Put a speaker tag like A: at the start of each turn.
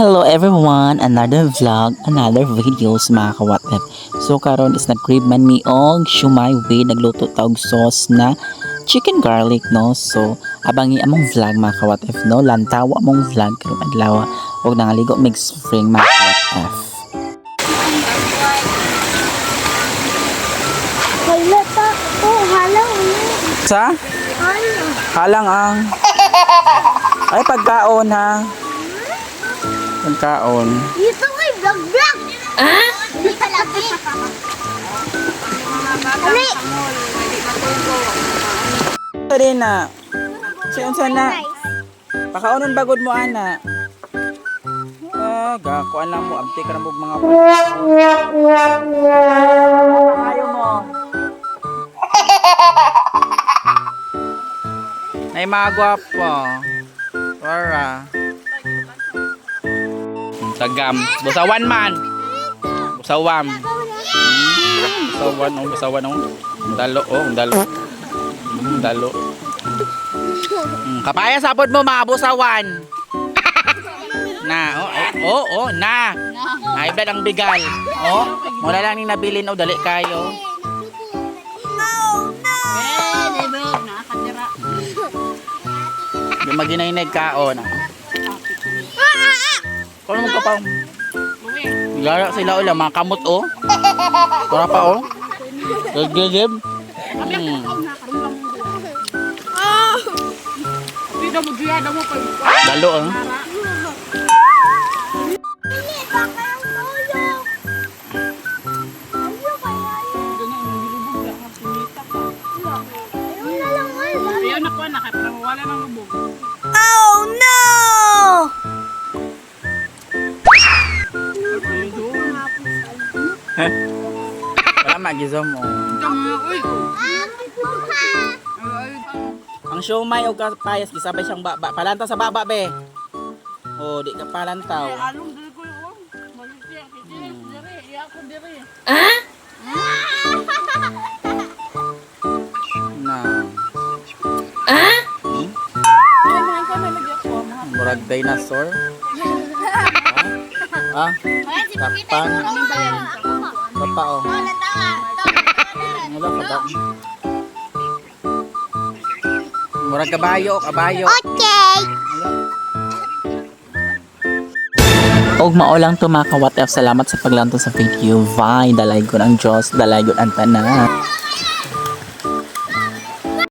A: Hello everyone! Another vlog, another videos mga ka-WhatF. So karon is nag-crave man mi og shumai with nagluto taog sauce na chicken garlic no. So abangi among vlog mga ka-WhatF no. Lantawa among vlog karong adlaw og nangaligo mix spring mga ka-WhatF.
B: Halata. Oh, halang.
A: Sa? Halang ang ay pagkaon ha. Pagkaon.
B: Dito kay vlog-vlog. Ah? Hindi ka laki. Ali.
A: Ito din na. Siya na. Pakaunon bagod mo ana. Gakuan lang mo. Abti ka na mo mga ayaw mo. Ay mga gwapo. Wara. Sagam. Busawan man. Busawam. Busawan. Busawan. Dalo. Dalo. Dalo. Kapaya sapod mo mga busawan. Na. Na. Ay, blood ang bigal. Mula lang ni nabilin o dali kayo. Di maginay-nag kaon. Kung mo ka pa. Gara sila ulam mga kamot o. Para pa o. Gagagib. Dalo o.
B: Oh no!
A: Wala magizom o. Ang siomay o kapayas gisabay siyang palantaw sa baba be. O di ka palantaw. Na. Murag dinosaur. Takpan. Bapa o. Wala ka ba? Murag kabayo.
B: Okay.
A: Og maulang to mga ka-WhatF. Salamat sa paglanto sa video. Bye. Dalay ko ng Diyos. Dalay ko ang tanan.